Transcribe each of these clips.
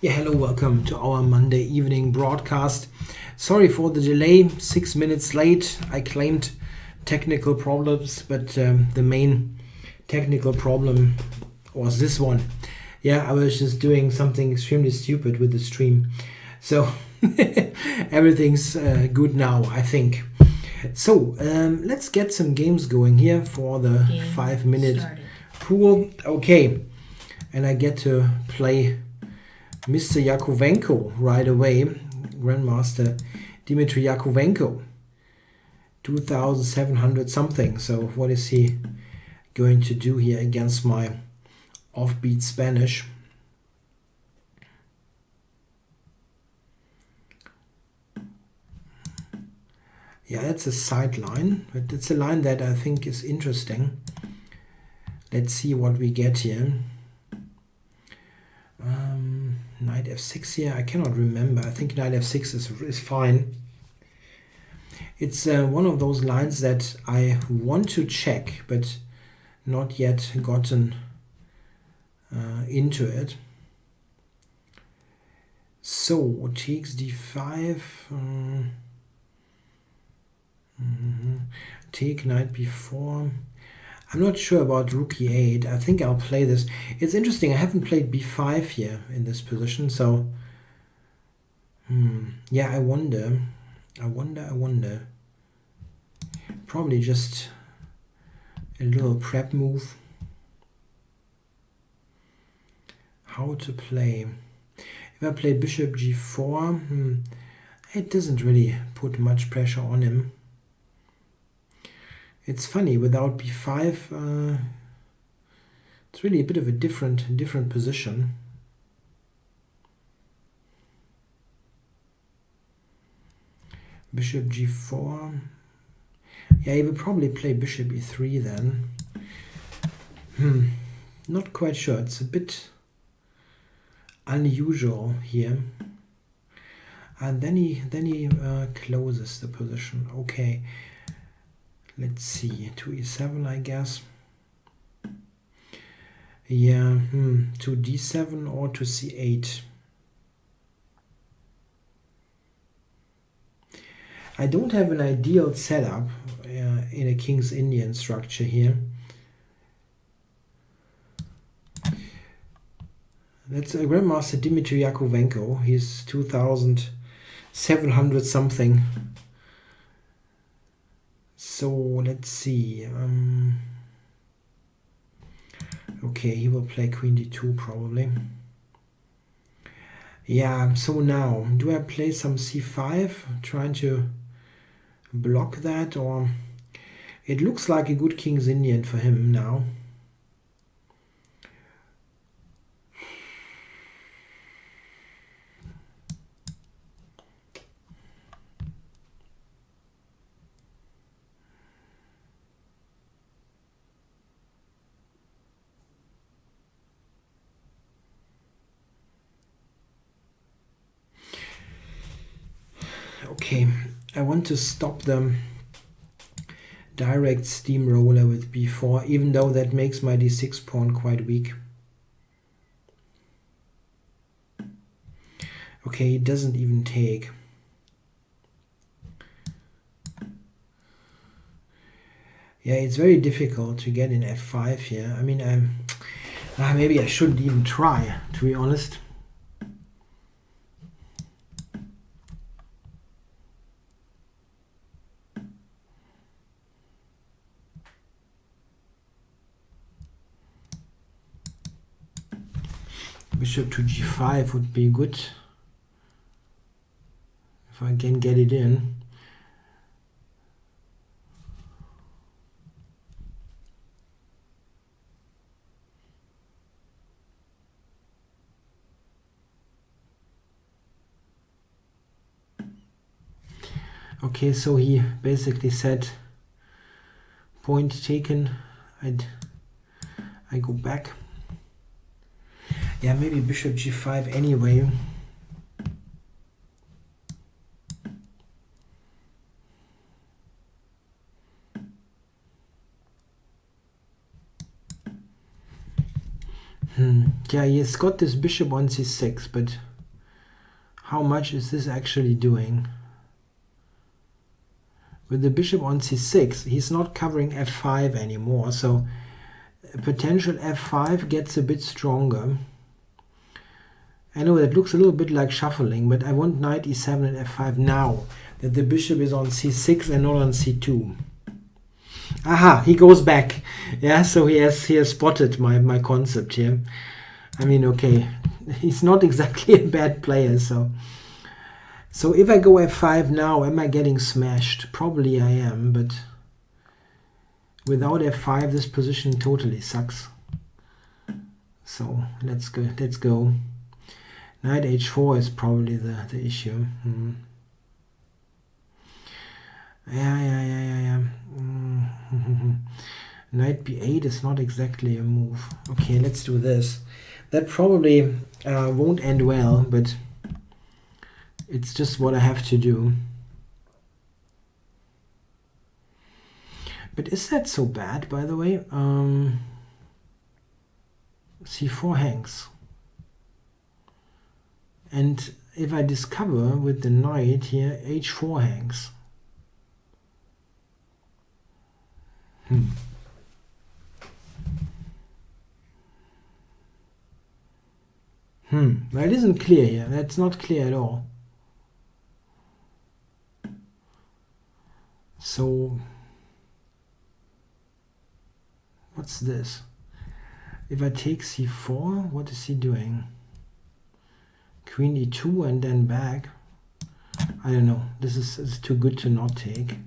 Yeah, hello, welcome to our Monday evening broadcast. Sorry for the delay, 6 minutes late. I claimed technical problems, but the main technical problem was this one. Yeah, I was just doing something extremely stupid with the stream. So everything's good now, I think. So let's get some games going here for the 5-minute pool. Okay, and I get to play Mr. Yakovenko right away, Grandmaster Dmitry Yakovenko, 2,700 something. So what is he going to do here against my offbeat Spanish? Yeah, that's a sideline, but it's a line that I think is interesting. Let's see what we get here. Knight f6 here, I cannot remember. I think knight f6 is fine. It's one of those lines that I want to check, but not yet gotten into it. So takes d5. Take knight b4. I'm not sure about rook e8. I think I'll play this. It's interesting. I haven't played b5 here in this position, so yeah, I wonder. Probably just a little prep move. How to play? If I play bishop g4, it doesn't really put much pressure on him. It's funny, without b5, it's really a bit of a different position. Bishop g4. Yeah, he will probably play bishop e3 then. Not quite sure. It's a bit unusual here. And then he closes the position. Okay. Let's see, to e7, I guess. Yeah, to d7 or to c8. I don't have an ideal setup in a King's Indian structure here. That's Grandmaster Dmitry Yakovenko. He's 2,700 something. So let's see. Okay, he will play queen d2 probably. Yeah, so now, do I play some c5, trying to block that, or it looks like a good King's Indian for him now. Okay, I want to stop the direct steamroller with b4, even though that makes my d6 pawn quite weak. Okay, it doesn't even take. Yeah, it's very difficult to get in f5 here. I mean, maybe I shouldn't even try, to be honest. Bishop to g5 would be good if I can get it in. Okay, so he basically said point taken. I go back. Yeah, maybe bishop g5 anyway. Yeah, he's got this bishop on c6, but how much is this actually doing? With the bishop on c6, he's not covering f5 anymore, so potential f5 gets a bit stronger. I know that looks a little bit like shuffling, but I want knight e7 and f5 now that the bishop is on c6 and not on c2. Aha, he goes back. Yeah, so he has spotted my concept here. I mean, okay, he's not exactly a bad player, so if I go f5 now, am I getting smashed? Probably I am, but without f5 this position totally sucks. So let's go. Knight h4 is probably the issue. Yeah. Knight b8 is not exactly a move. Okay, let's do this. That probably won't end well, but it's just what I have to do. But is that so bad, by the way? c4 hangs. And if I discover with the knight here, h4 hangs. Well, it isn't clear here. That's not clear at all. So, what's this? If I take c4, what is he doing? Queen e2 and then back. I don't know. This is too good to not take.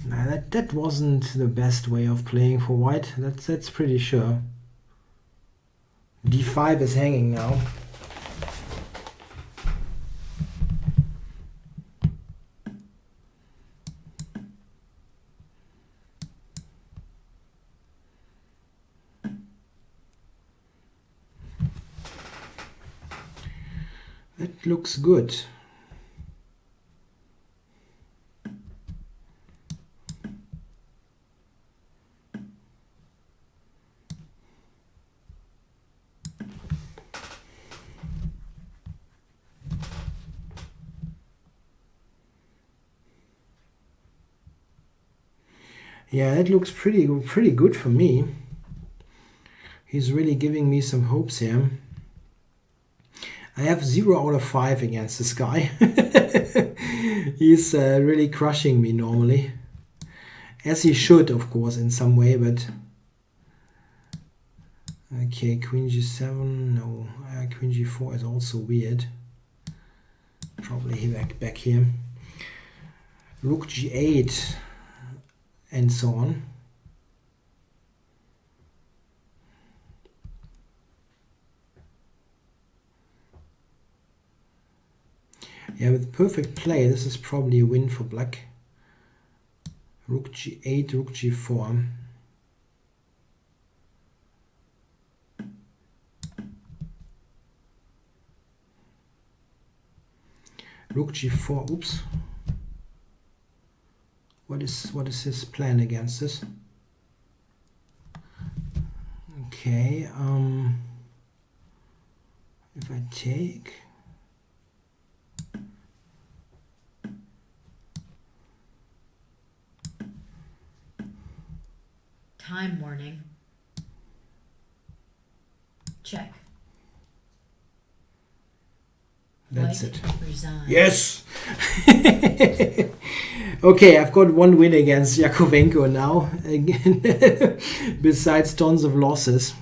Nah, that wasn't the best way of playing for white. That's pretty sure. d5 is hanging now. That looks good. Yeah, that looks pretty good for me. He's really giving me some hopes here. I have 0 out of 5 against this guy. He's really crushing me normally. As he should, of course, in some way, but... Okay, Queen g7, no. Queen g4 is also weird. Probably back here. Rook g8. And so on. Yeah, with perfect play, this is probably a win for black. Rook g8, rook g4. Rook g4, oops. What is his plan against this? Okay, if I take... Time warning. Check. That's White it. Resign. Yes! Okay, I've got one win against Yakovenko now, again, besides tons of losses.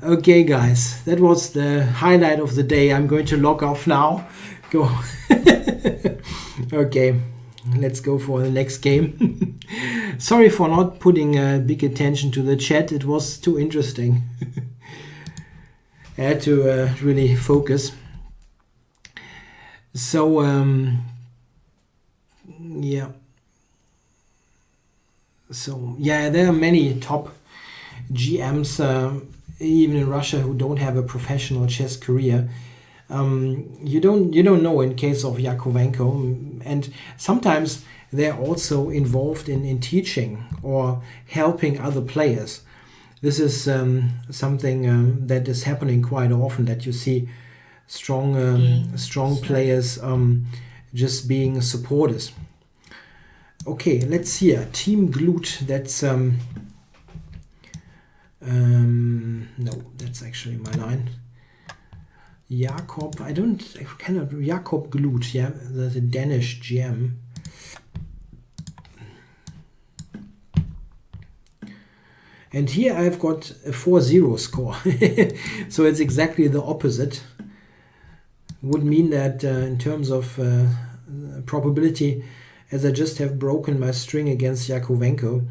Okay, guys, that was the highlight of the day. I'm going to log off now. Go. Okay, let's go for the next game. Sorry for not putting big attention to the chat. It was too interesting. I had to really focus. So, yeah. So, yeah, there are many top GMs, even in Russia, who don't have a professional chess career. You don't know in case of Yakovenko, and sometimes they're also involved in teaching or helping other players. This is something that is happening quite often, that you see strong players just being supporters. Okay, let's see here. Team Glut, that's no, that's actually my line. Jakob, Jakob Glut, yeah, the Danish GM. And here I've got a 4-0 score. So it's exactly the opposite. Would mean that in terms of probability, as I just have broken my string against Yakovenko,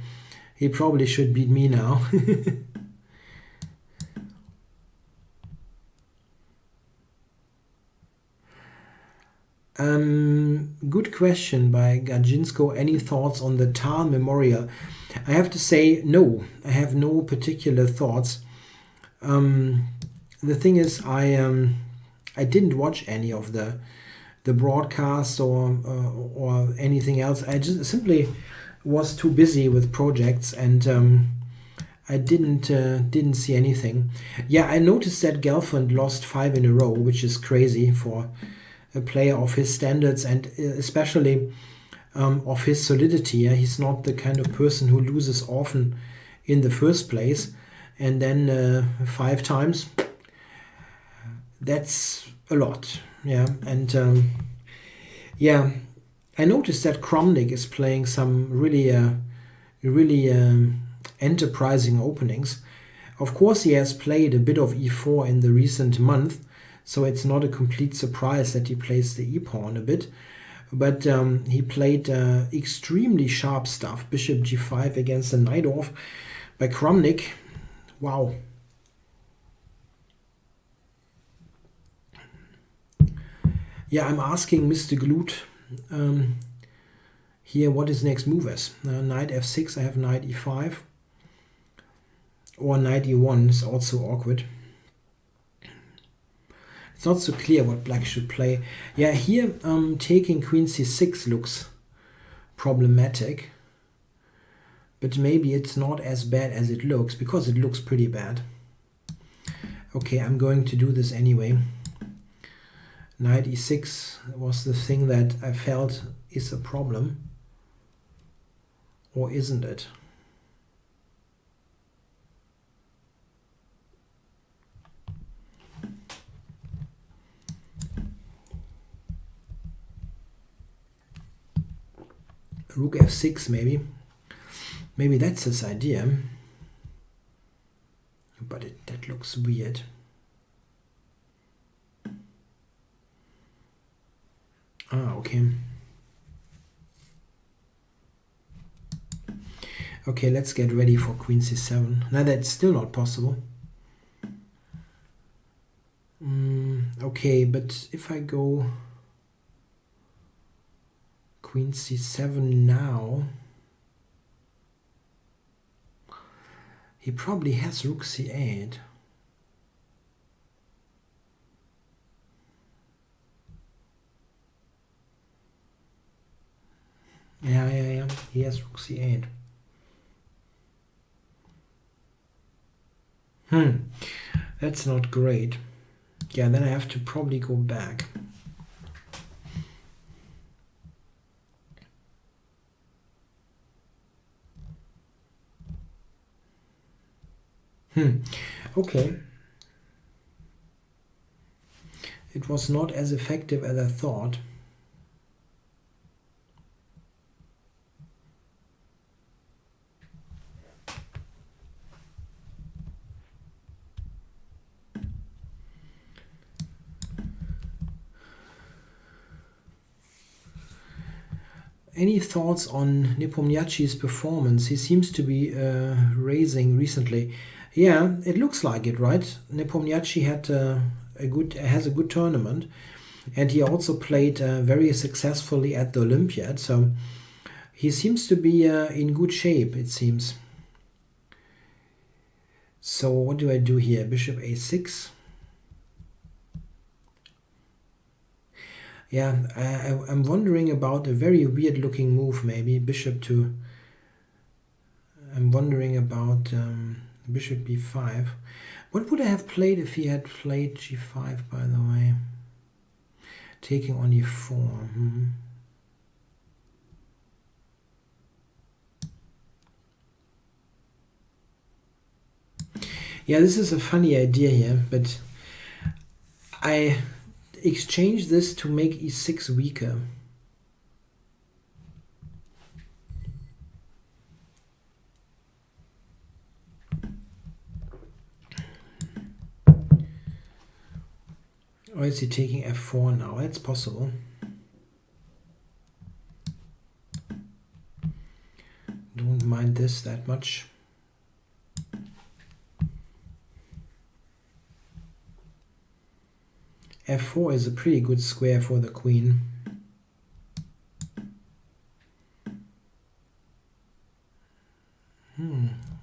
he probably should beat me now. Good question by Gajinsko. Any thoughts on the Tal Memorial? I have to say no. I have no particular thoughts. The thing is, I didn't watch any of the broadcasts or anything else. I just simply was too busy with projects, and I didn't see anything. Yeah, I noticed that Gelfand lost 5 in a row, which is crazy for a player of his standards, and especially of his solidity. Yeah? He's not the kind of person who loses often in the first place, and then 5 times, that's a lot. Yeah, and yeah, I noticed that Kramnik is playing some really enterprising openings. Of course, he has played a bit of e4 in the recent month, so it's not a complete surprise that he plays the e-pawn a bit. But he played extremely sharp stuff. Bishop g5 against the Najdorf by Kramnik. Wow. Yeah, I'm asking Mr. Glut here what his next move is. Knight f6, I have knight e5. Or knight e1 is also awkward. It's not so clear what black should play. Yeah, here taking queen c6 looks problematic. But maybe it's not as bad as it looks, because it looks pretty bad. Okay, I'm going to do this anyway. Knight e6 was the thing that I felt is a problem. Or isn't it? Rook f6 maybe. Maybe that's his idea. But that looks weird. Ah, okay. Okay, let's get ready for queen c7. Now that's still not possible. Okay, but if I go queen c7 now, he probably has rook c8. Yeah. He has rook c8. That's not great. Yeah, then I have to probably go back. Okay. It was not as effective as I thought. Any thoughts on Nepomniachtchi's performance? He seems to be raising recently. Yeah, it looks like it, right? Nepomniachtchi had has a good tournament, and he also played very successfully at the Olympiad. So he seems to be in good shape, it seems. So what do I do here? Bishop a6. Yeah, I'm wondering about a very weird looking move, maybe bishop to. I'm wondering about bishop b5. What would I have played if he had played g5, by the way? Taking on e4. Yeah, this is a funny idea here, but I exchange this to make e6 weaker. Or is he taking f4 now? That's possible. Don't mind this that much. f4 is a pretty good square for the queen.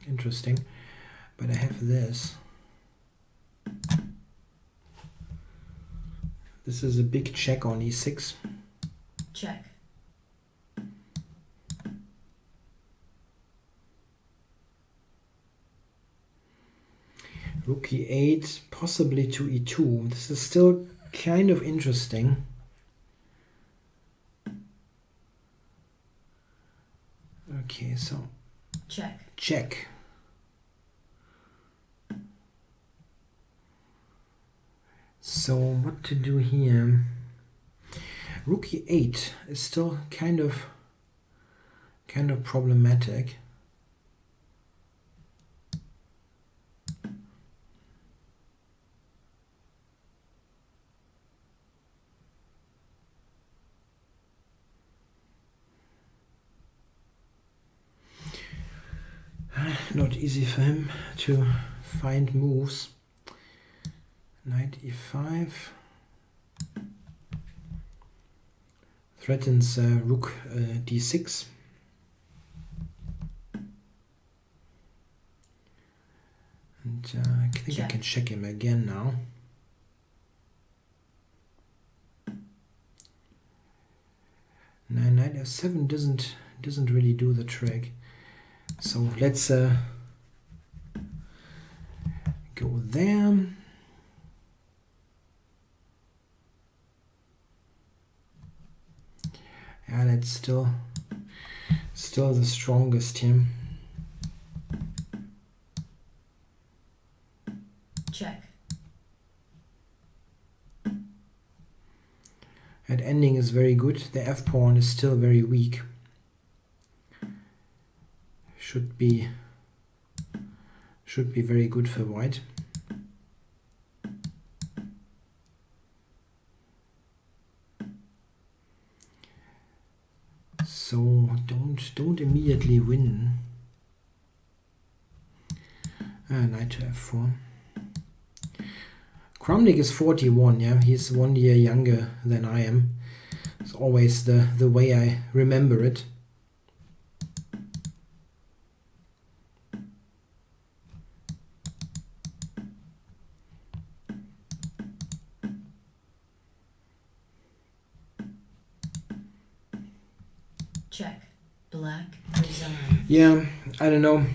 Interesting. But I have this. This is a big check on e6. Check. Rook e8, possibly to e2. This is still kind of interesting. Okay, so check. So what to do here? Rook e8 is still kind of problematic. Not easy for him to find moves. Knight e5 threatens rook d6. And I think I can check him again now. Knight f7 doesn't really do the trick. So let's go there. Yeah, that's still the strongest here. Check. That ending is very good. The f pawn is still very weak. Should be very good for white. So don't immediately win. Knight to f4. Kramnik is 41, yeah, he's 1 year younger than I am. It's always the way I remember it. Check. Black resign. Yeah, I don't know.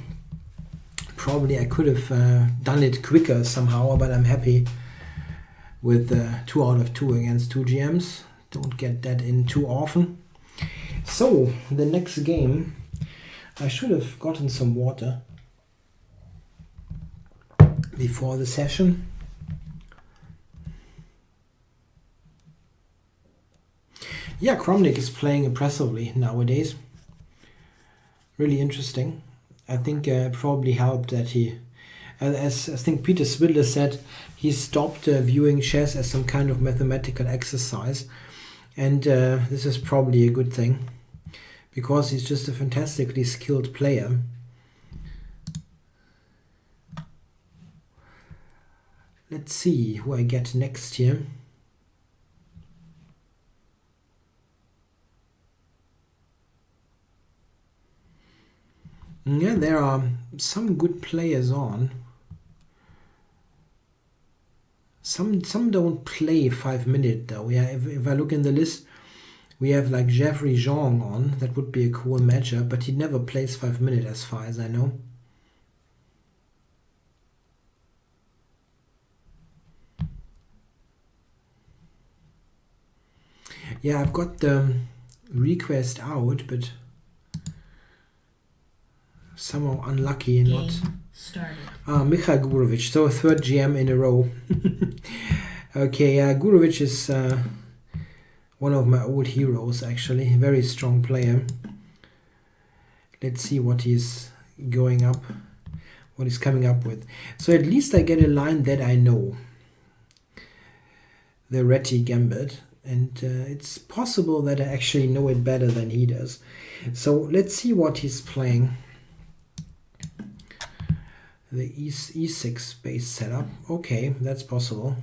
Probably I could have done it quicker somehow, but I'm happy with 2 out of 2 against 2 GMs. Don't get that in too often. So, the next game, I should have gotten some water before the session. Yeah, Kramnik is playing impressively nowadays. Really interesting. I think it probably helped that he, as I think Peter Swidler said, he stopped viewing chess as some kind of mathematical exercise. And this is probably a good thing, because he's just a fantastically skilled player. Let's see who I get next here. Yeah, there are some good players on. Some don't play 5 minute though. Yeah, if I look in the list, we have like Jeffrey Zhang on. That would be a cool matchup, but he never plays 5 minute as far as I know. Yeah, I've got the request out, but somehow unlucky and not. Game started. Mikhail Gurovic, so third GM in a row. Okay, Gurovic is one of my old heroes actually, very strong player. Let's see what he's going up, what he's coming up with. So at least I get a line that I know. The Retty Gambit, and it's possible that I actually know it better than he does. So let's see what he's playing. The E6 base setup. Okay, that's possible.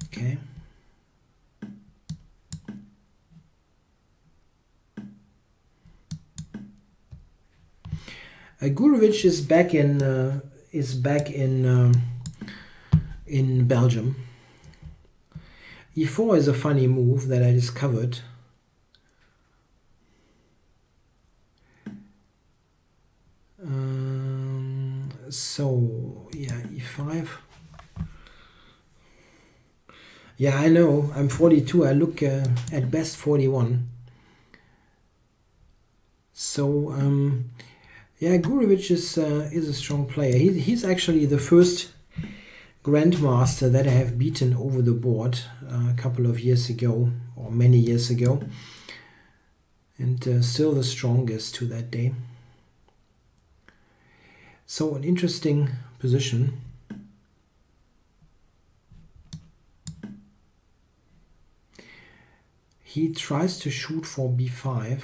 Okay. Gurovic is back in Belgium. E4 is a funny move that I discovered. So yeah, E5. Yeah, I know. I'm 42. I look at best 41. So yeah, Gurovic is a strong player. He's actually the first grandmaster that I have beaten over the board a couple of years ago, or many years ago, and still the strongest to that day. So an interesting position. He tries to shoot for b5.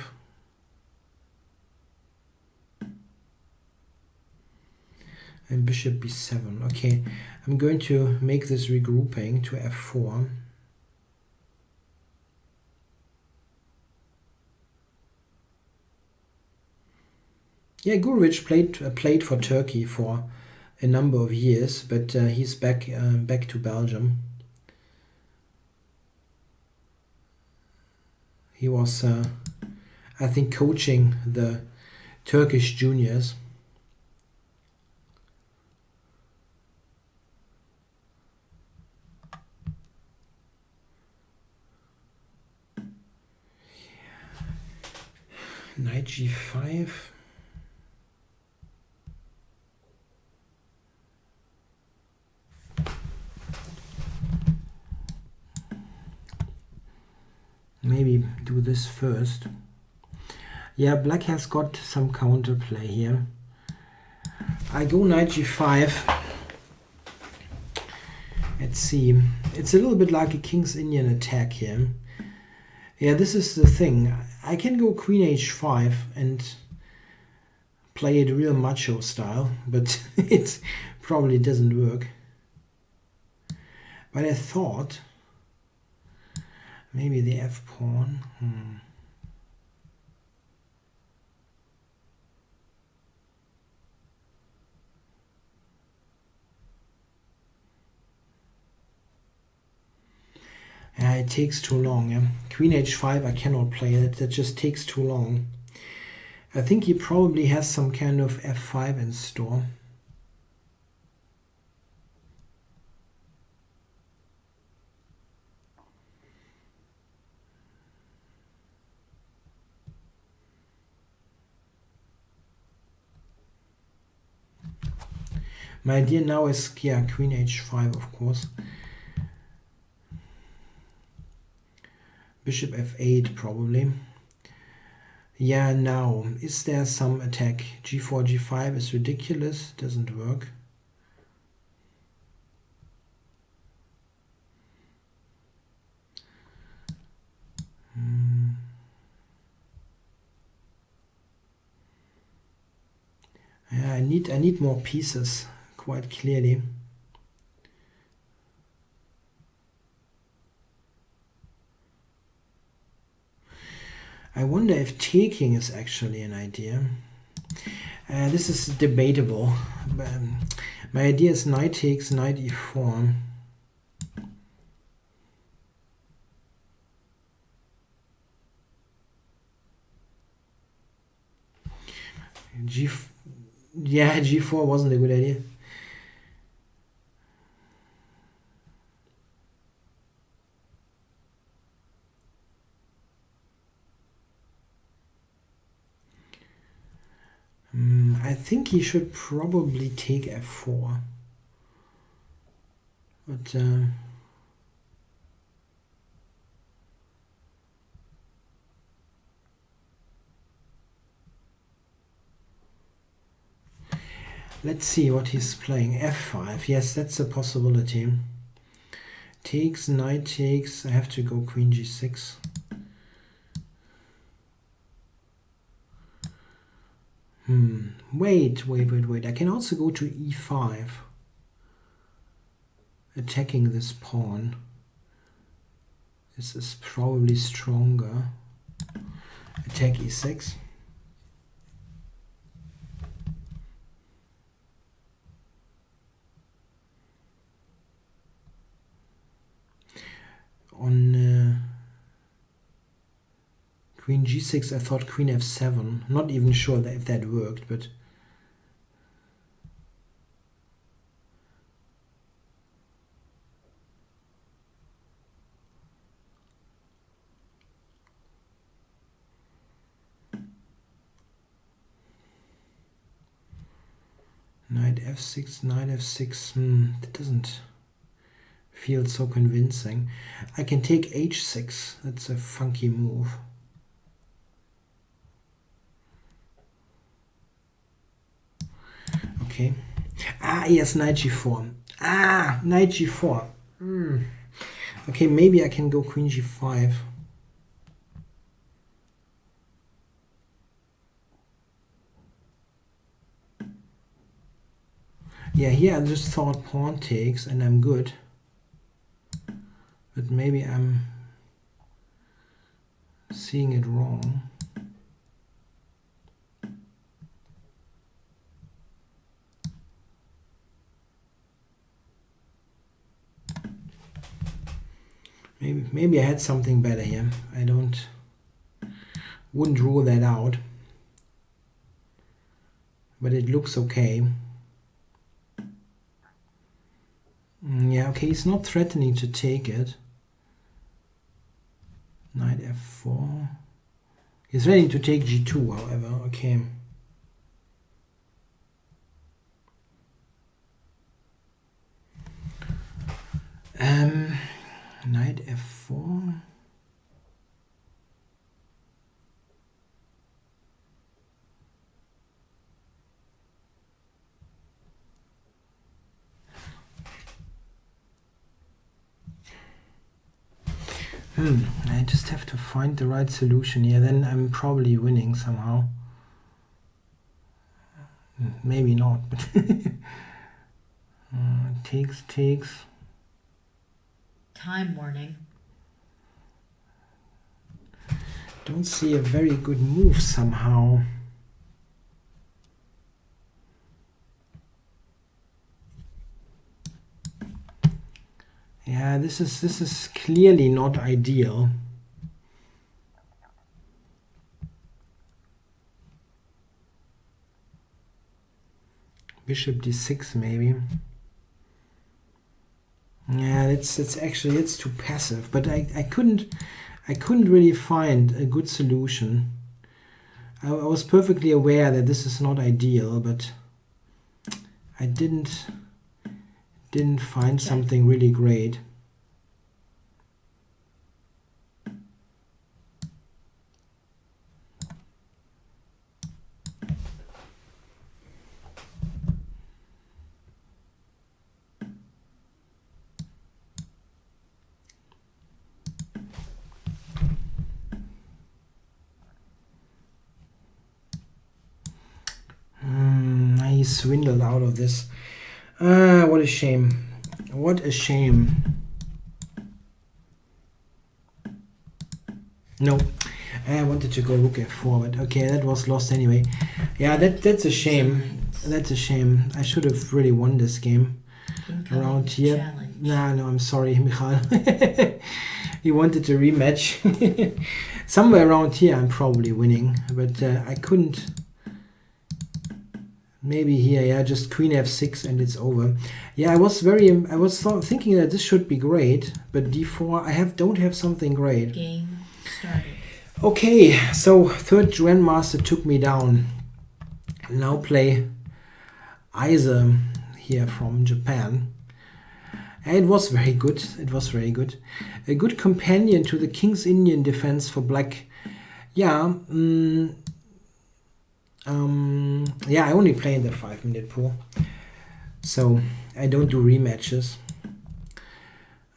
And bishop b7. Okay, I'm going to make this regrouping to f4. Yeah, Gurovic played for Turkey for a number of years, but he's back to Belgium. He was, I think, coaching the Turkish juniors. Knight g5. Maybe do this first. Yeah, black has got some counterplay here. I go knight g5. Let's see. It's a little bit like a King's Indian attack here. Yeah, this is the thing. I can go queen h5 and play it real macho style, but it probably doesn't work. But I thought maybe the f pawn. Yeah, it takes too long. Yeah? Queen h5, I cannot play it. That just takes too long. I think he probably has some kind of f5 in store. My idea now is, yeah, queen h5, of course. Bishop f8 probably. Yeah, now, is there some attack? g4, g5 is ridiculous, doesn't work. Yeah, I need more pieces, quite clearly. I wonder if taking is actually an idea. This is debatable. My idea is knight takes, knight e4. Yeah, g4 wasn't a good idea. I think he should probably take f4. But let's see what he's playing. f5. Yes, that's a possibility. Takes, knight takes. I have to go queen g6. Wait. I can also go to e5. Attacking this pawn. This is probably stronger. Attack e6. On queen g6, I thought queen f7. Not even sure that if that worked, but knight f6, knight f6. That doesn't feel so convincing. I can take h6. That's a funky move. Okay. Yes, knight g4. Knight g4. Okay, maybe I can go queen g5. Yeah, here I just thought pawn takes and I'm good. But maybe I'm seeing it wrong. Maybe I had something better here. I wouldn't rule that out. But it looks okay. Yeah, okay, he's not threatening to take it. Knight f4. He's ready to take g2, however. Okay. Knight f4. I just have to find the right solution here. Then I'm probably winning somehow. Maybe not, but takes. Time warning. Don't see a very good move somehow. Yeah, this is clearly not ideal. Bishop d6 maybe. Yeah, it's too passive. But I couldn't really find a good solution. I was perfectly aware that this is not ideal, but I didn't find something really great. He swindled out of this. What a shame. What a shame. No. I wanted to go rook f4, but okay, that was lost anyway. Yeah, that's a shame. That's a shame. I should have really won this game. Around here. Challenge. No, I'm sorry, Michal. He wanted a rematch. Somewhere around here I'm probably winning, but I couldn't. Maybe here, yeah, just queen f6 and it's over. Yeah, I was thinking that this should be great, but d4 don't have something great. Game started. Okay, so third grandmaster took me down. Now play Ise here from Japan. And it was very good. It was very good. A good companion to the King's Indian defense for black. Yeah. Yeah, I only play in the 5-minute pool. So I don't do rematches.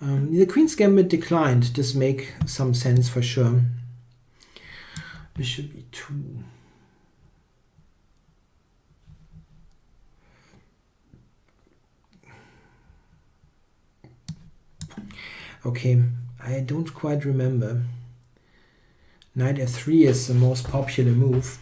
The Queen's Gambit declined. This make some sense for sure. Bishop e2. Okay, I don't quite remember. Knight f3 is the most popular move.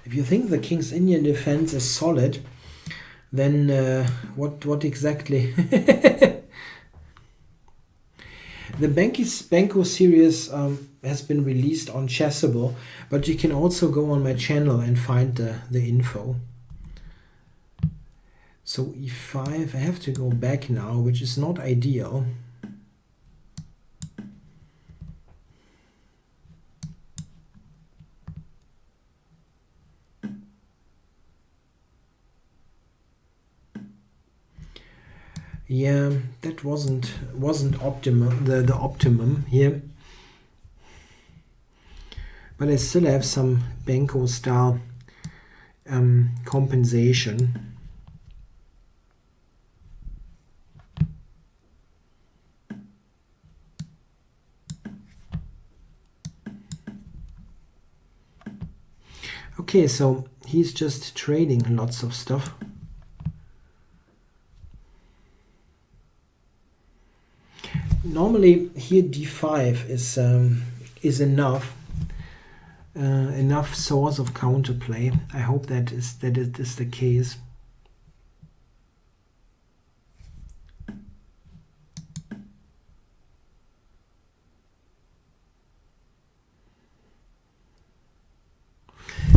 If you think the King's Indian defense is solid, then what exactly? The Banco series has been released on Chessable, but you can also go on my channel and find the info. So e5, I have to go back now, which is not ideal. Yeah, that wasn't optimum, the optimum here. But I still have some Banco style compensation. Okay, so he's just trading lots of stuff. Normally here d5 is enough source of counterplay. I hope that it is the case.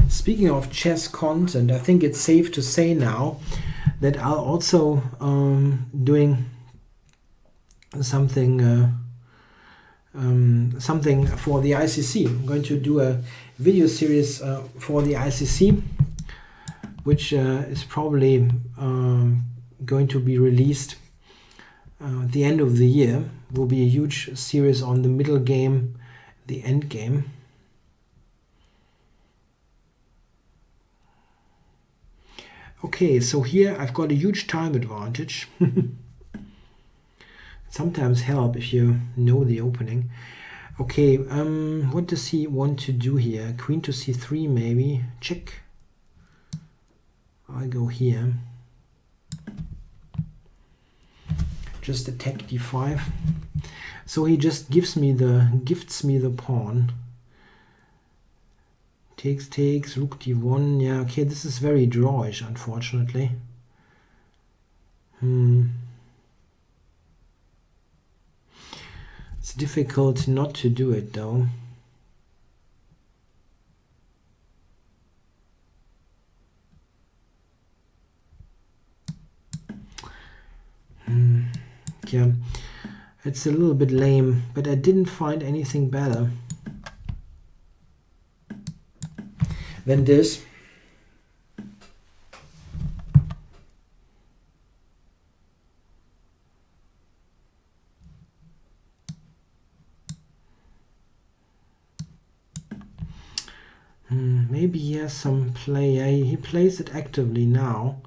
Speaking of chess content, I think it's safe to say now that I'll also doing something for the ICC. I'm going to do a video series for the ICC, which is probably going to be released at the end of the year. Will be a huge series on the middle game, the end game. Okay, so here I've got a huge time advantage. Sometimes help if you know the opening. Okay, what does he want to do here? Queen to c3 maybe. Check. I'll go here. Just attack d5. So he just gifts me the pawn. Takes, rook d1. Yeah, okay, this is very drawish, unfortunately. It's difficult not to do it though. Yeah, it's a little bit lame, but I didn't find anything better than this. Maybe he has some play. Yeah, he plays it actively now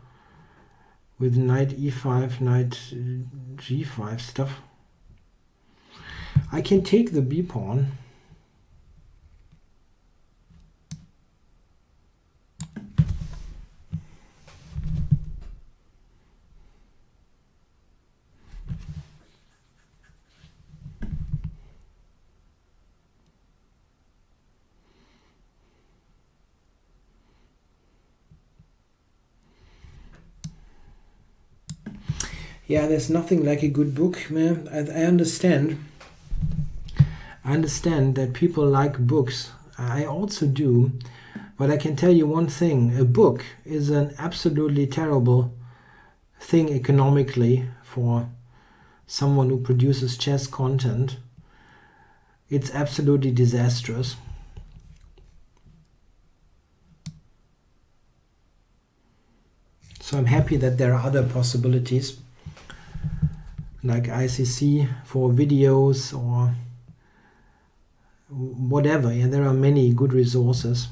with knight e5, knight g5 stuff. I can take the b pawn. Yeah, there's nothing like a good book, man. I understand. I understand that people like books. I also do. But I can tell you one thing. A book is an absolutely terrible thing economically for someone who produces chess content. It's absolutely disastrous. So I'm happy that there are other possibilities like ICC for videos or whatever. Yeah, there are many good resources.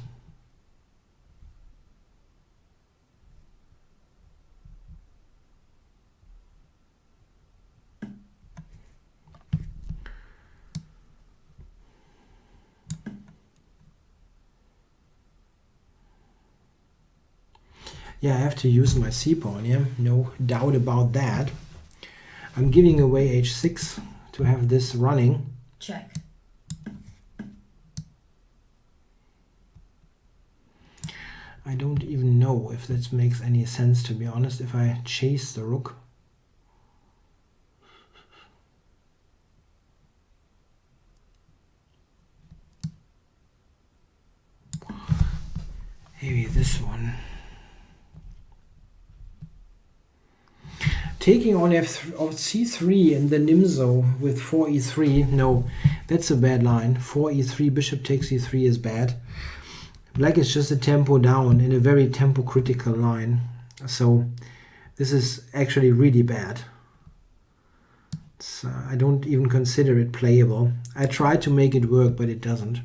Yeah, I have to use my c-pawn, yeah, no doubt about that. I'm giving away h6 to have this running. Check. I don't even know if that makes any sense, to be honest, if I chase the rook. Maybe this one. Taking on c3 in the Nimzo with 4e3, no, that's a bad line. 4e3, bishop takes e3 is bad. Black is just a tempo down in a very tempo critical line. So this is actually really bad. I don't even consider it playable. I try to make it work, but it doesn't.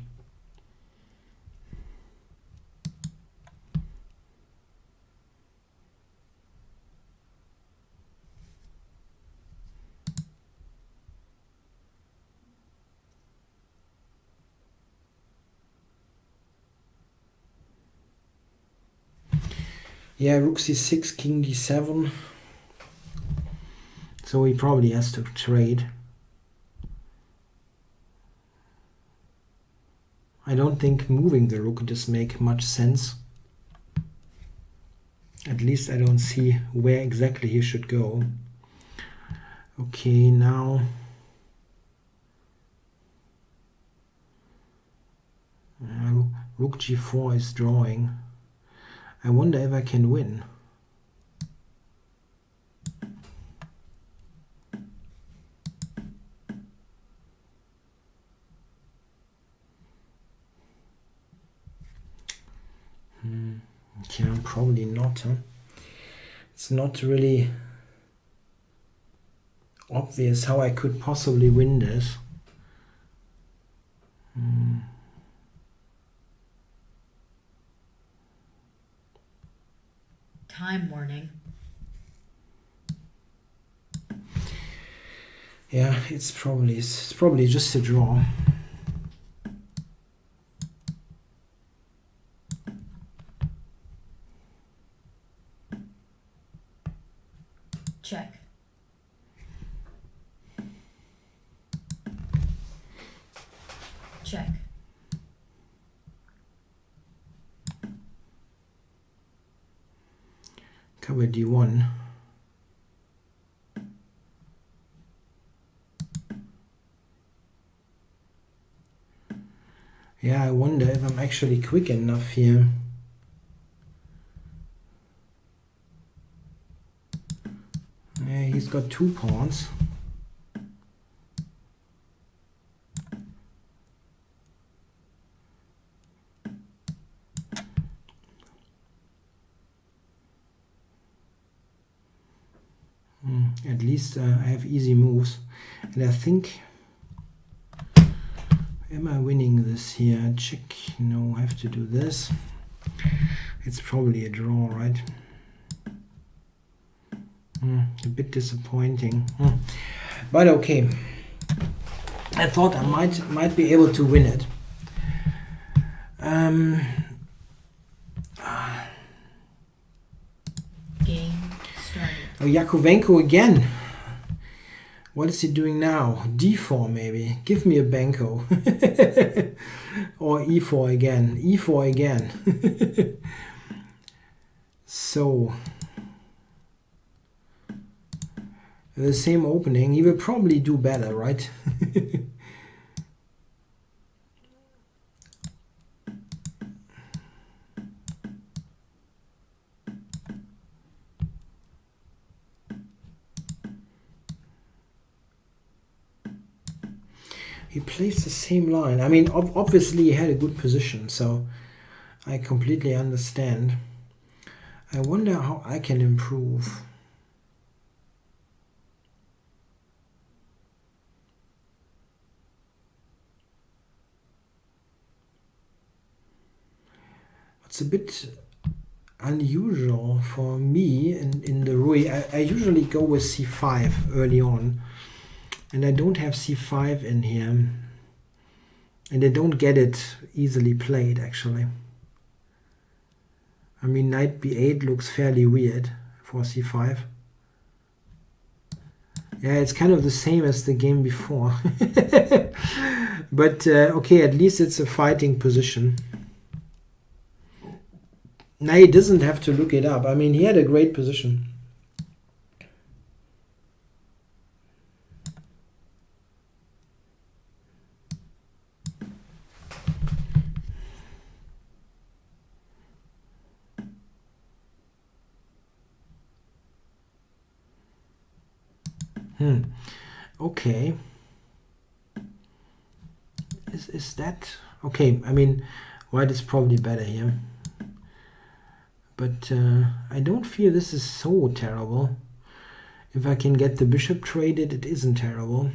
Yeah, rook c6, king d7. So he probably has to trade. I don't think moving the rook does make much sense. At least I don't see where exactly he should go. Okay, now rook g4 is drawing. I wonder if I can win. Okay, probably not. Huh? It's not really obvious how I could possibly win this. Time warning. Yeah, it's probably just a draw. Check. Check. Cover d1. Yeah, I wonder if I'm actually quick enough here. Yeah, he's got 2 pawns. At least I have easy moves. And I think, am I winning this here? Check. No, I have to do this. It's probably a draw, right? A bit disappointing. But okay. I thought I might be able to win it. Game started. Oh, Yakovenko again. What is he doing now? d4 maybe. Give me a Benko. Or e4 again. e4 again. So the same opening, he will probably do better, right? He plays the same line. I mean, obviously he had a good position, so I completely understand. I wonder how I can improve. It's a bit unusual for me in the Rui. I usually go with c5 early on, and I don't have c5 in here, and I don't get it easily played actually. I mean, knight b8 looks fairly weird for c5. Yeah, it's kind of the same as the game before. But okay, at least it's a fighting position. Now he doesn't have to look it up. I mean, he had a great position. Okay. Is that okay? I mean, white is probably better here, but I don't feel this is so terrible. If I can get the bishop traded, it isn't terrible.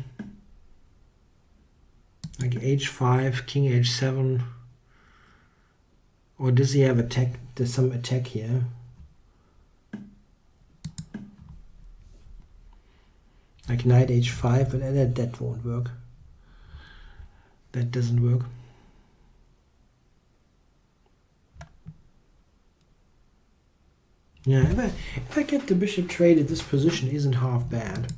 Like h5, king h7, or does he have attack? There's some attack here. Like knight h5, but that won't work. That doesn't work. Yeah, if I get the bishop traded, this position isn't half bad.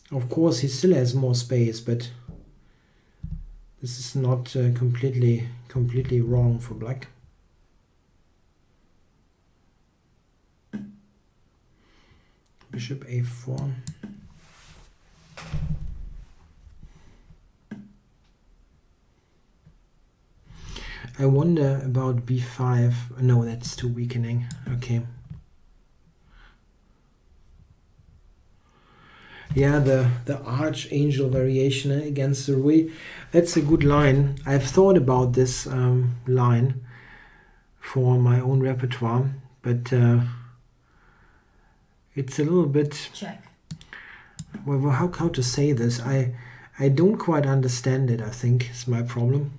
Of course, he still has more space, but this is not completely wrong for black. Bishop a4. I wonder about b5. No, that's too weakening. Okay. Yeah, the archangel variation against the Rui. That's a good line. I've thought about this line for my own repertoire, but it's a little bit. Check. Well, how to say this? I don't quite understand it. I think is my problem.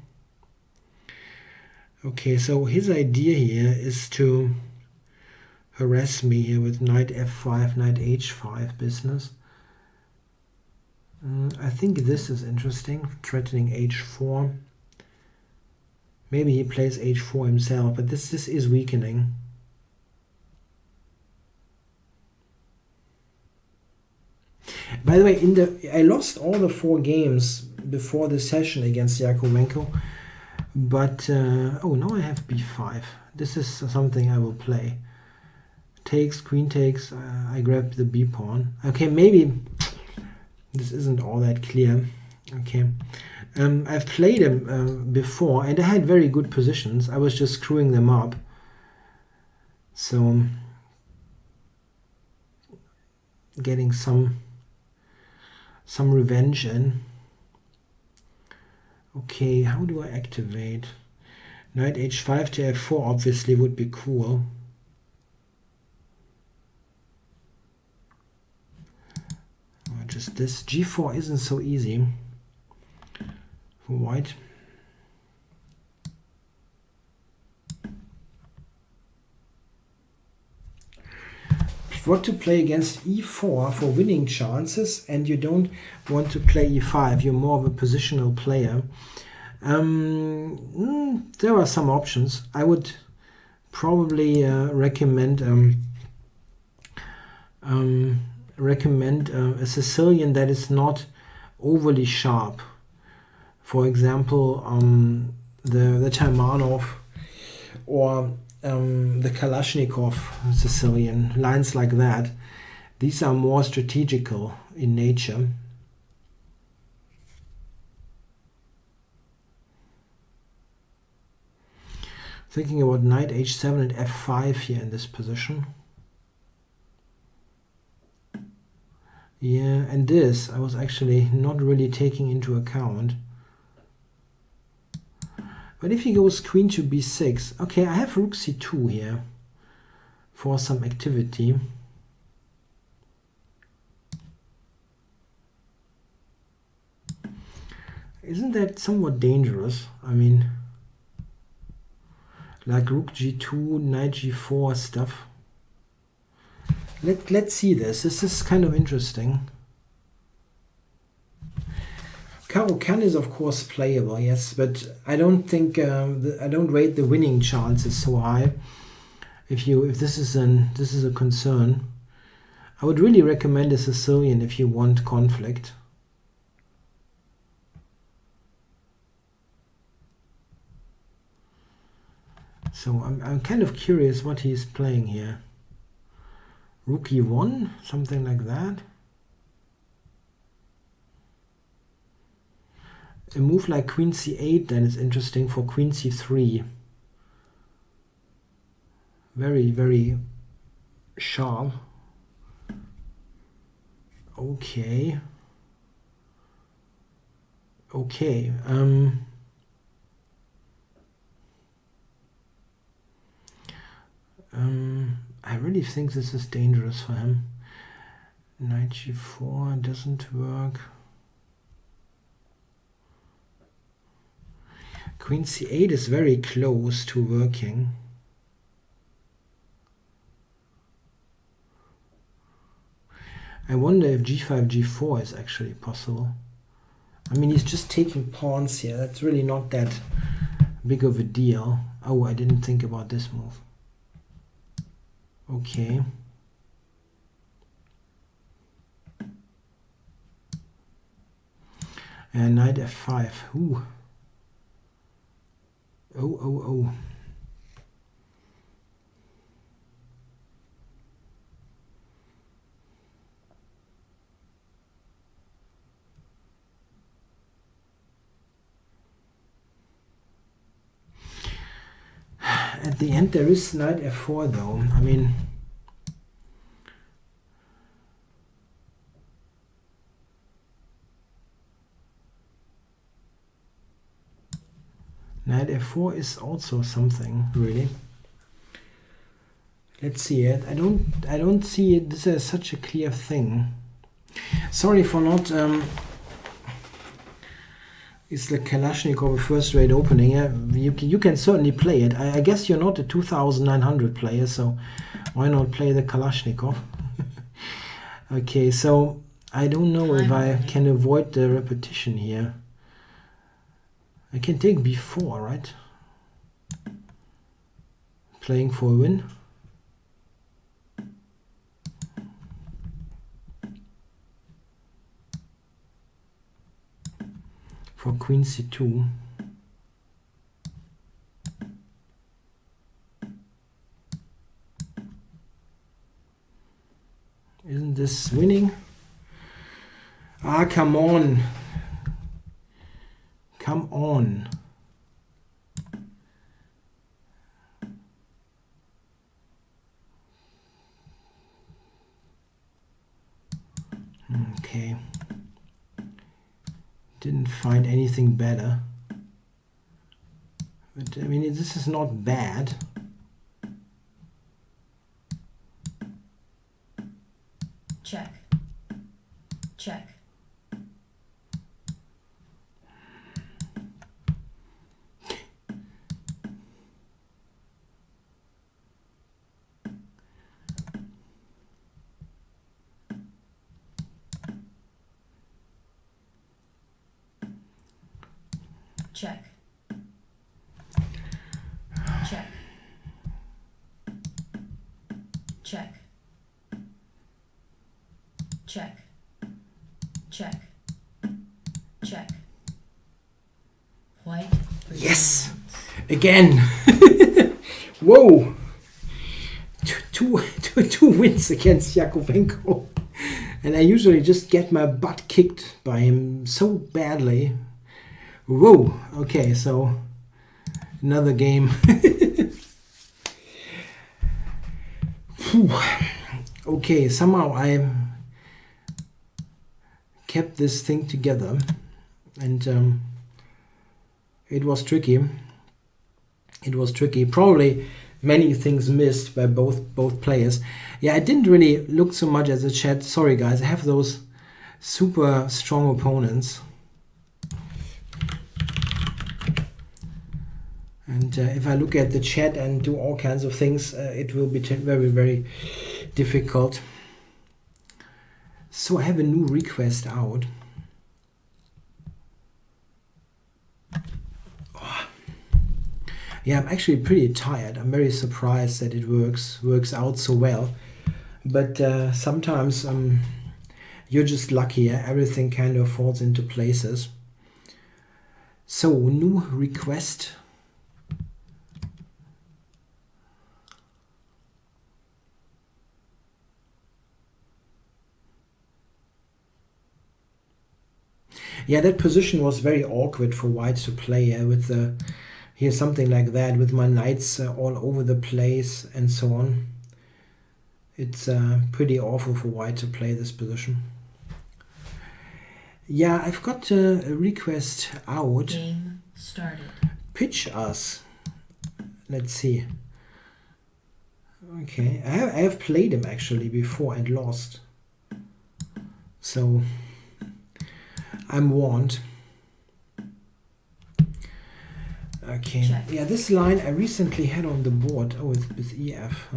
Okay, so his idea here is to harass me here with knight f5, knight h5 business. I think this is interesting, threatening h4. Maybe he plays h4 himself, but this is weakening. By the way, I lost all the 4 games before the session against Yakovenko. But, oh, now I have b5. This is something I will play. Takes, queen takes, I grab the b pawn. Okay, maybe this isn't all that clear. Okay, I've played him before, and I had very good positions. I was just screwing them up. So, getting some revenge in. Okay, how do I activate? Knight h5 to f4 obviously would be cool. Or just this. g4 isn't so easy for white. What to play against e4 for winning chances, and you don't want to play e5. You're more of a positional player. There are some options. I would probably recommend a Sicilian that is not overly sharp. For example, the Taimanov, or the Kalashnikov Sicilian, lines like that. These are more strategical in nature. Thinking about knight h7 and f5 here in this position. Yeah, and this I was actually not really taking into account. But if he goes queen to b6, okay, I have rook c2 here for some activity. Isn't that somewhat dangerous? I mean, like rook g2, knight g4 stuff. Let's see this. This is kind of interesting. Caro-Kann is of course playable, yes, but I don't think I don't rate the winning chances so high. If this is a concern, I would really recommend a Sicilian if you want conflict. So I'm kind of curious what he's playing here. Rook e1, something like that. A move like queen c8 then is interesting for queen c3. Very, very sharp. Okay. Okay. I really think this is dangerous for him. Knight g4 doesn't work. Queen c8 is very close to working. I wonder if g5, g4 is actually possible. I mean, he's just taking pawns here. That's really not that big of a deal. Oh, I didn't think about this move. Okay. And knight f5. Ooh. Oh. At the end there is knight f4 though. I mean, knight f4 is also something, really. Let's see it. I don't see it. This is such a clear thing. Sorry for not it's the Kalashnikov first-rate opening. Yeah, you can certainly play it. I guess you're not a 2,900 player, so why not play the Kalashnikov? Okay, so I don't know if I can avoid the repetition here. I can take b4, right? Playing for a win. For queen c2. Isn't this winning? Ah, come on. Come on. Okay. Didn't find anything better. But I mean, this is not bad. Check. Check. Check. Check. Check. Check. Check. Check. White. Yes! Again! Whoa! Two wins against Yakovenko. And I usually just get my butt kicked by him so badly. Whoa! Okay, so another game. Okay, somehow I kept this thing together, and it was tricky. It was tricky. Probably many things missed by both players. Yeah, I didn't really look so much at the chat. Sorry guys, I have those super strong opponents. And if I look at the chat and do all kinds of things, it will be very, very difficult. So I have a new request out. Yeah, I'm actually pretty tired. I'm very surprised that it works out so well. But sometimes you're just lucky. Everything kind of falls into places. So new request. Yeah, that position was very awkward for white to play with the. Here's something like that with my knights all over the place and so on. It's pretty awful for white to play this position. Yeah, I've got a request out. Game started. Pitch us. Let's see. Okay, I have played him actually before and lost. So I'm warned. Okay. Check. Yeah, this line I recently had on the board. Oh, with EF.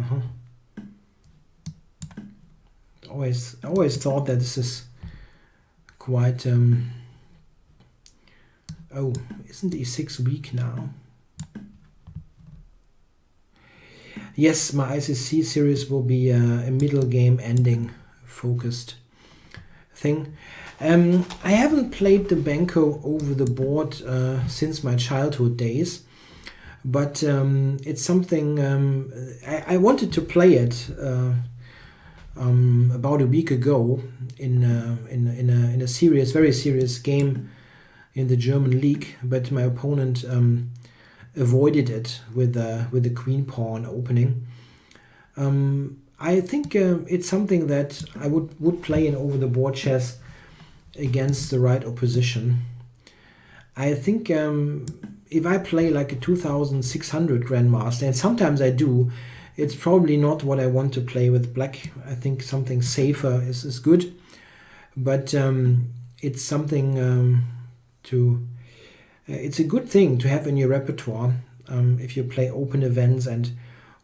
I always thought that this is quite. Oh, isn't E6 weak now? Yes, my ICC series will be a middle game ending focused thing. I haven't played the Banco over the board since my childhood days, but it's something I wanted to play it about a week ago in a serious, very serious game in the German league, but my opponent avoided it with the queen pawn opening. I think it's something that I would play in over the board chess against the right opposition. I think if I play like a 2600 Grandmaster, and sometimes I do, it's probably not what I want to play with black. I think something safer is good, but it's something it's a good thing to have in your repertoire if you play open events and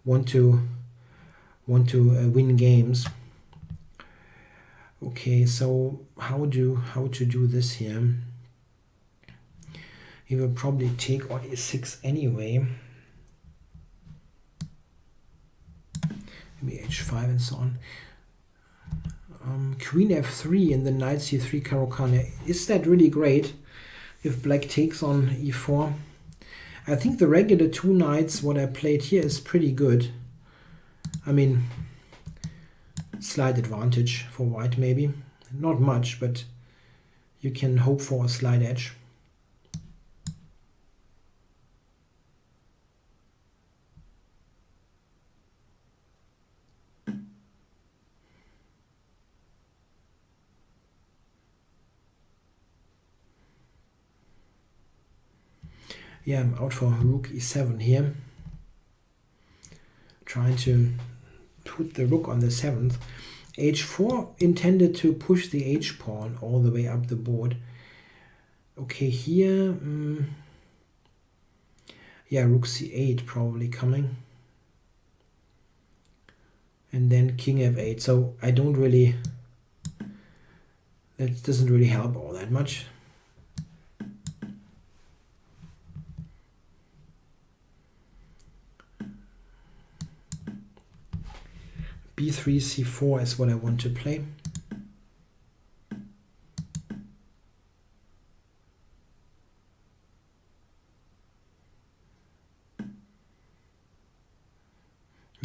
want to win games. Okay, so how to do this here? He will probably take on E6 anyway. Maybe H5 and so on. Queen F3 and the Knight C3 Carocane. Is that really great if black takes on E4? I think the regular two knights, what I played here, is pretty good. I mean, slight advantage for white maybe. Not much, but you can hope for a slight edge. Yeah, I'm out for rook e7 here. Trying to put the rook on the 7th. H4 intended to push the h-pawn all the way up the board. Okay, here, yeah, rook c8 probably coming. And then king f8. So I don't really, that doesn't really help all that much. b3, c4 is what I want to play.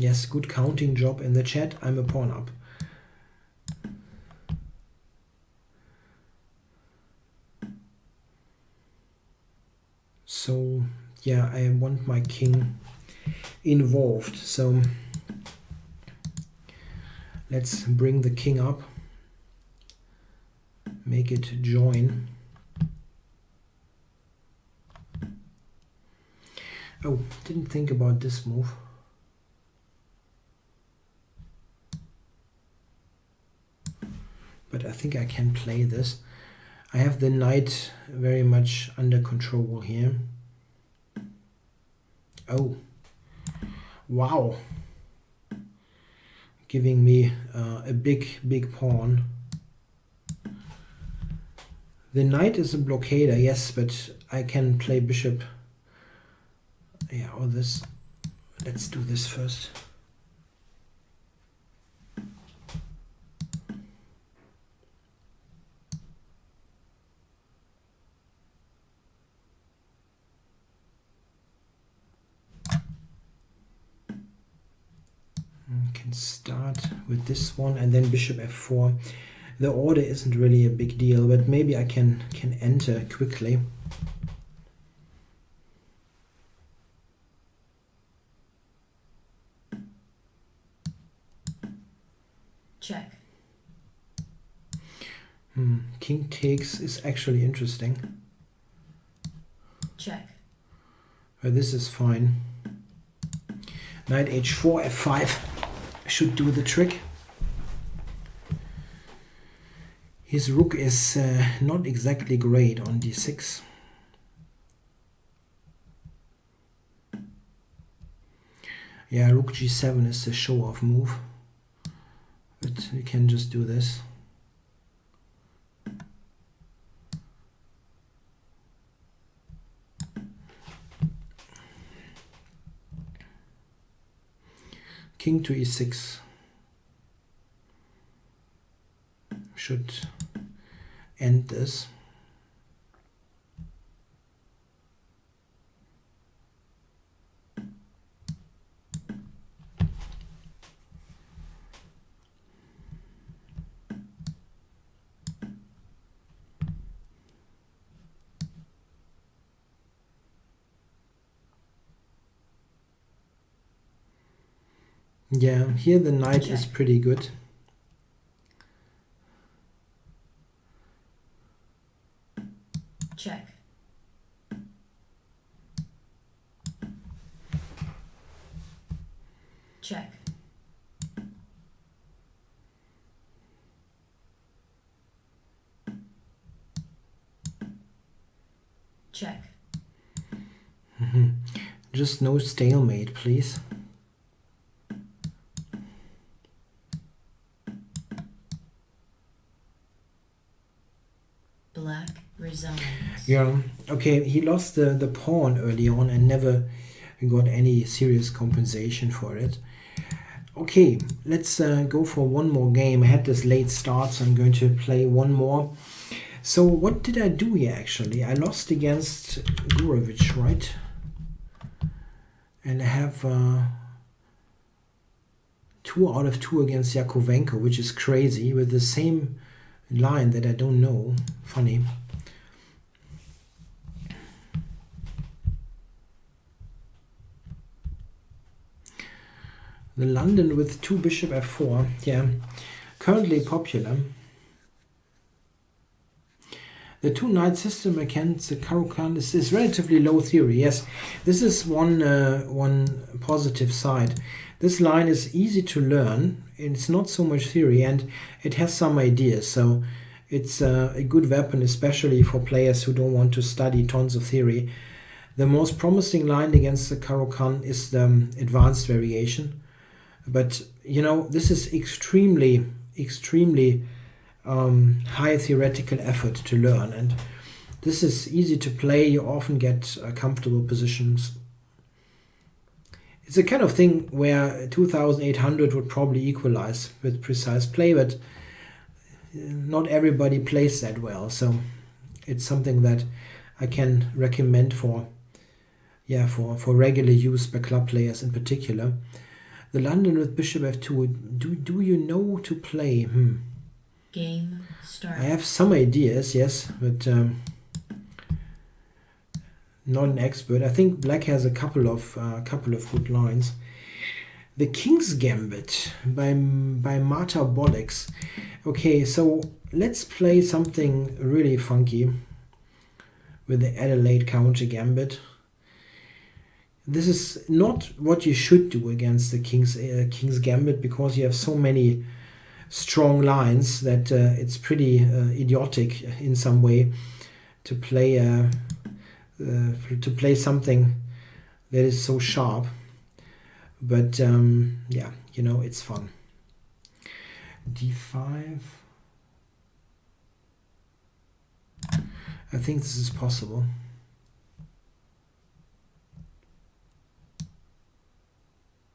Yes, good counting job in the chat. I'm a pawn up. So yeah, I want my king involved. So let's bring the king up. Make it join. Oh, didn't think about this move. But I think I can play this. I have the knight very much under control here. Oh, wow. Giving me a big pawn. The knight is a blockader, yes, but I can play bishop. Yeah, or this. Let's do this first. Can start with this one and then bishop f4. The order isn't really a big deal, but maybe I can enter quickly. Check. King takes is actually interesting. Check. This is fine. Knight h4, f5 should do the trick. His rook is not exactly great on d6. Yeah, rook g7 is the show-off move. But we can just do this. King to e6 should end this. Yeah, here the knight is pretty good. Check. Check. Check. Just no stalemate, please. Black resigns. Yeah, okay, he lost the pawn early on and never got any serious compensation for it. Okay, let's go for one more game. I had this late start, so I'm going to play one more. So what did I do here actually? I lost against Gurevich, right? And I have 2 out of 2 against Yakovenko, which is crazy, with the same line that I don't know. Funny. The London with 2 bishop f4, yeah, currently popular. The 2 knight system against the Caro-Kann is relatively low theory. Yes, this is one positive side. This line is easy to learn. It's not so much theory, and it has some ideas. So it's a good weapon, especially for players who don't want to study tons of theory. The most promising line against the Caro-Kann is the advanced variation. But you know, this is extremely high theoretical effort to learn, and this is easy to play. You often get comfortable positions. It's a kind of thing where 2800 would probably equalize with precise play, but not everybody plays that well, so it's something that I can recommend for regular use by club players in particular. The London with bishop f2. Do you know to play? Game I start. have some ideas, yes, but not an expert. I think black has a couple of good lines. The King's Gambit by Marta Bollix. Okay, so let's play something really funky with the Adelaide counter gambit. This is not what you should do against the King's Gambit, because you have so many strong lines that it's pretty idiotic in some way to play something that is so sharp. But yeah, you know, it's fun. d5. I think this is possible.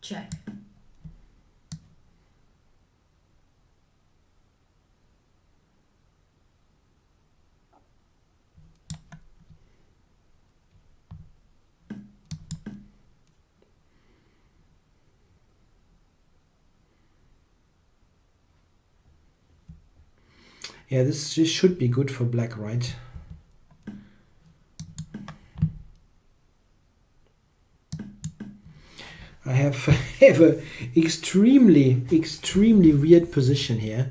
Check. Yeah, this should be good for black, right? I have a extremely weird position here,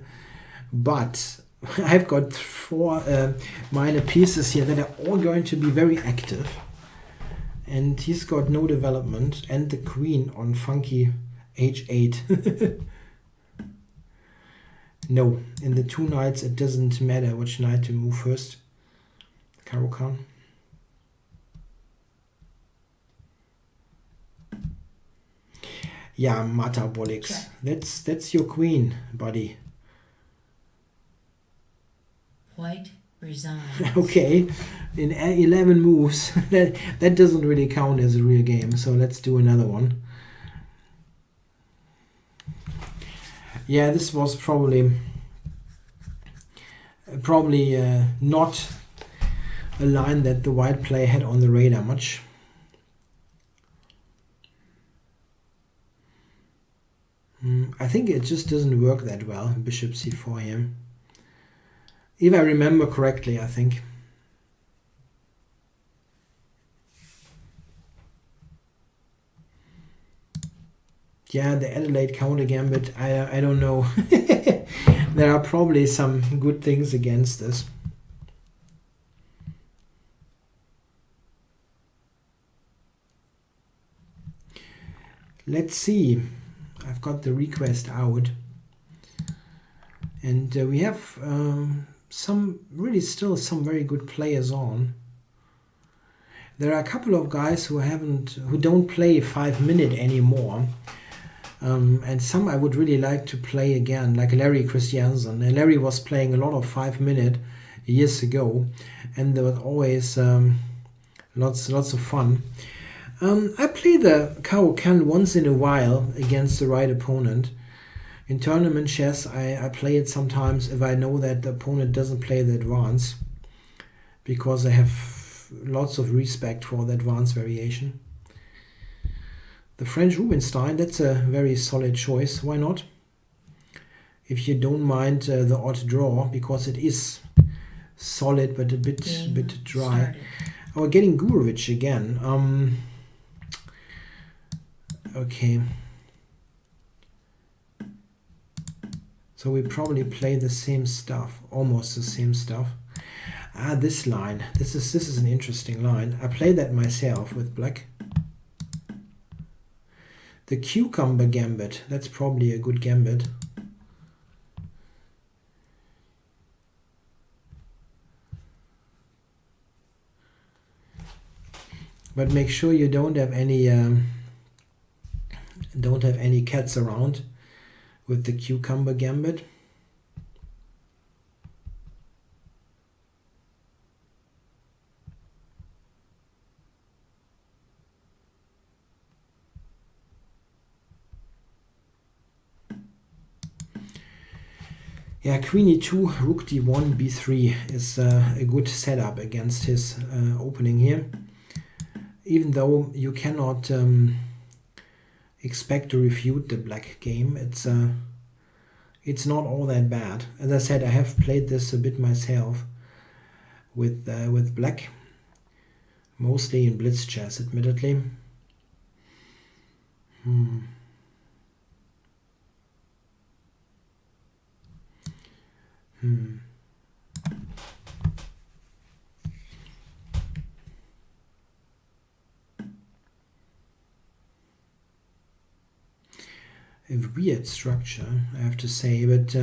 but I've got 4 minor pieces here that are all going to be very active, and he's got no development, and the queen on funky h8. No, in the 2 knights it doesn't matter which knight to move first. Caro-Kann. Yeah, Marta Bollix. That's your queen, buddy. White resigns. Okay, in 11 moves, that doesn't really count as a real game, so let's do another one. Yeah, this was probably not a line that the white player had on the radar much. I think it just doesn't work that well, bishop c4 here. If I remember correctly, I think. Yeah, the Adelaide counter gambit, I don't know. There are probably some good things against this. Let's see. I've got the request out. And we have still some very good players on. There are a couple of guys who don't play 5-minute anymore. And some I would really like to play again, like Larry Christiansen. And Larry was playing a lot of 5-minute years ago, and there was always lots of fun. I play the Caro-Kann once in a while against the right opponent. In tournament chess, I play it sometimes if I know that the opponent doesn't play the advance, because I have lots of respect for the advance variation. The French Rubinstein, that's a very solid choice. Why not? If you don't mind the odd draw, because it is solid but a bit dry. Started. Oh, we're getting Gurevich again. Okay. So we probably play the same stuff, almost the same stuff. This line. This is an interesting line. I played that myself with black. The cucumber gambit. That's probably a good gambit. But make sure you don't have any cats around with the cucumber gambit. Yeah, Queen e2, Rook d1, b3 is a good setup against his opening here. Even though you cannot expect to refute the black game. It's not all that bad. As I said, I have played this a bit myself with black, mostly in blitz chess, admittedly. A weird structure, I have to say, but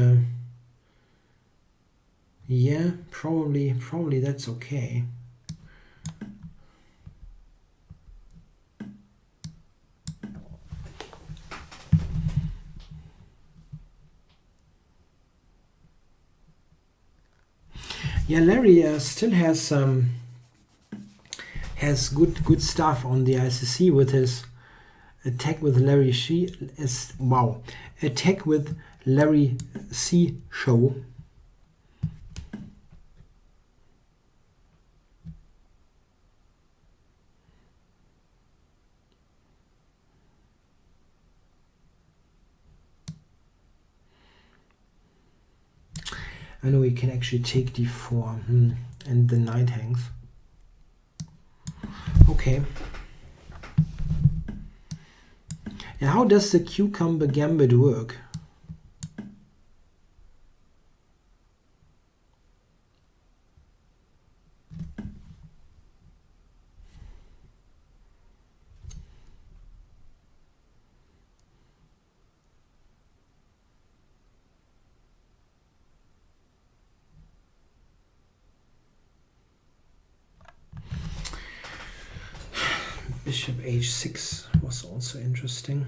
yeah, probably that's okay. Yeah, Larry still has good stuff on the ICC with his attack with Larry attack with Larry C show. I know he can actually take d4 and the knight hangs. Okay. And how does the cucumber gambit work? Bishop h6 was also interesting.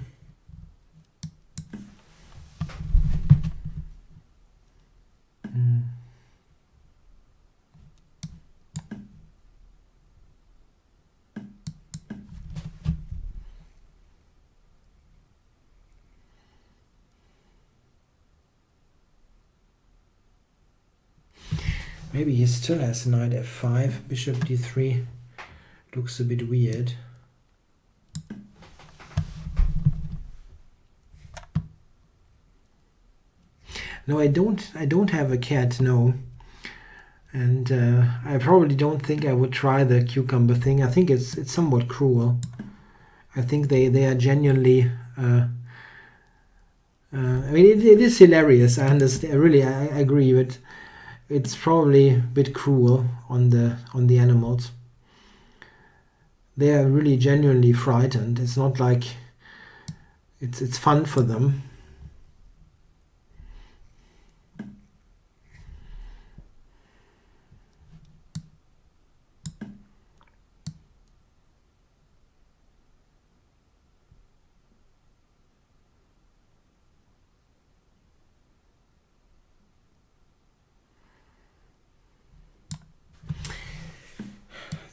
Maybe he still has knight f5, bishop d3. Looks a bit weird. No, I don't have a cat, no. And I probably don't think I would try the cucumber thing. I think it's somewhat cruel. I think they are genuinely I mean it is hilarious, I understand, really I agree, but it's probably a bit cruel on the animals. They are really genuinely frightened. It's not like it's fun for them.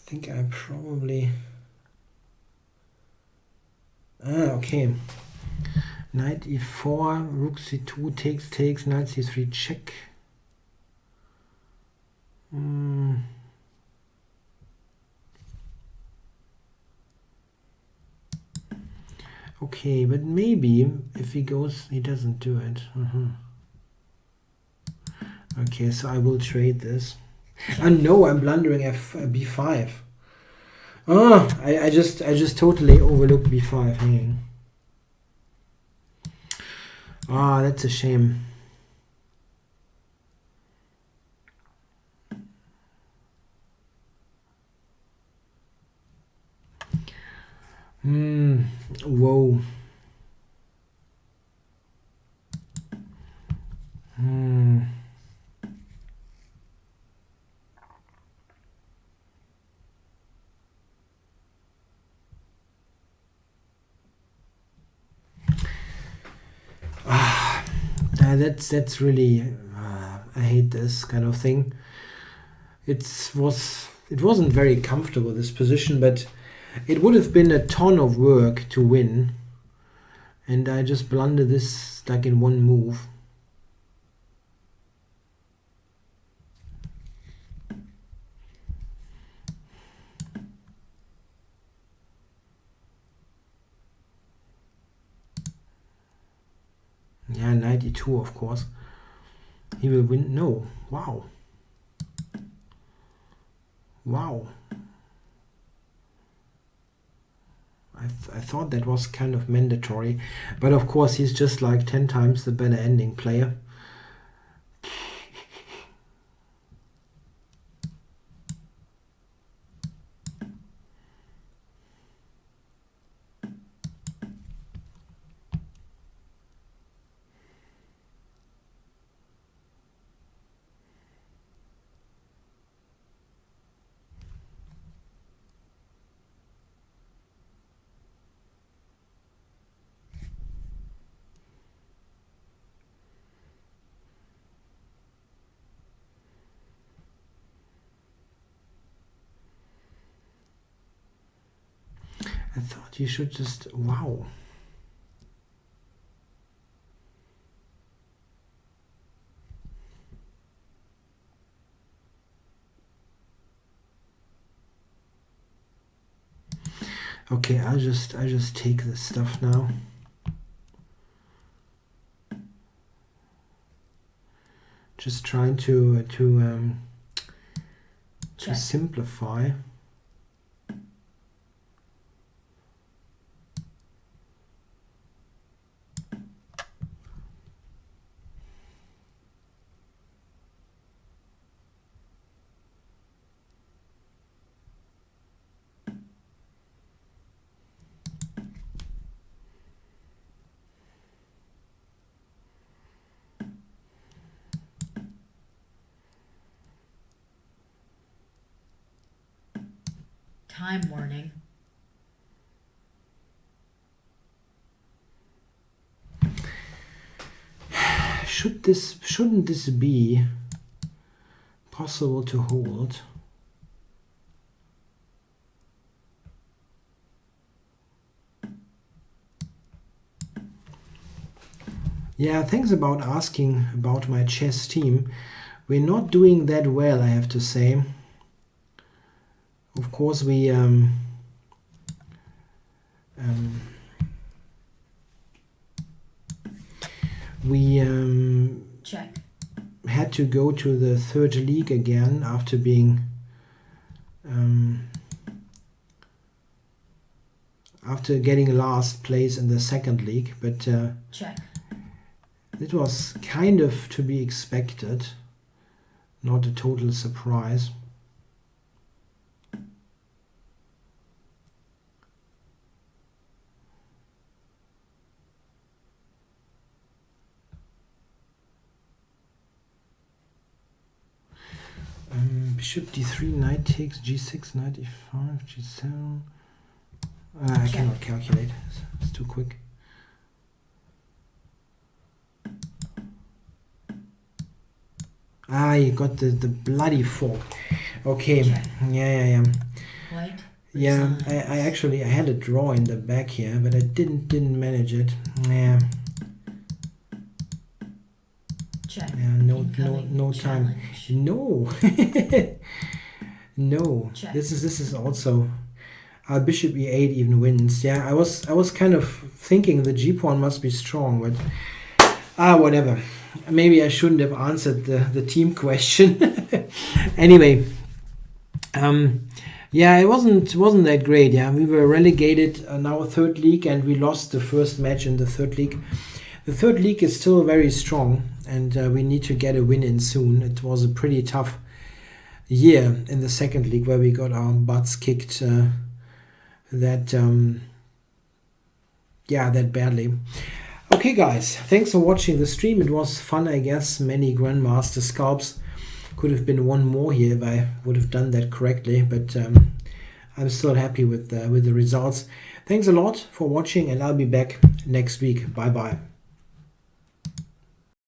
I think I probably okay. Knight e4, rook c2 takes, knight c3 check. Okay, but maybe if he goes, he doesn't do it. Okay, so I will trade this. No, I'm blundering b5. Oh, I just totally overlooked b5 hanging. Ah, that's a shame. Whoa. That's really I hate this kind of thing. It wasn't very comfortable, this position, but it would have been a ton of work to win, and I just blundered this like in one move. e2, of course. He will win. No. Wow. Wow. I thought that was kind of mandatory. But of course, he's just like 10 times the better ending player. I thought you should just... Wow. Okay, I'll just take this stuff now. Just trying to simplify. Time warning. Shouldn't this be possible to hold? Yeah, thanks about asking about my chess team. We're not doing that well, I have to say. Of course, we Check. had to go to the third league again after being after getting last place in the second league, but Check. it was kind of to be expected, not a total surprise. Bishop d3, knight takes g6, knight e5, g7. I cannot calculate. It's too quick. You got the bloody fork. Okay. Check. Yeah. White. Yeah, resigns. I actually had a draw in the back here, but I didn't manage it. Yeah. Check. Yeah, no Incoming time. challenge. No. No. Check. This is also bishop e8 even wins. Yeah, I was kind of thinking the g pawn must be strong, but whatever. Maybe I shouldn't have answered the team question. Anyway, yeah, it wasn't that great. Yeah, we were relegated now third league, and we lost the first match in the third league. The third league is still very strong, and we need to get a win in soon. It was a pretty tough year in the second league where we got our butts kicked that badly. Okay, guys, thanks for watching the stream. It was fun, I guess. Many Grandmaster scalps. Could have been one more here if I would have done that correctly, but I'm still happy with the results. Thanks a lot for watching, and I'll be back next week. Bye bye.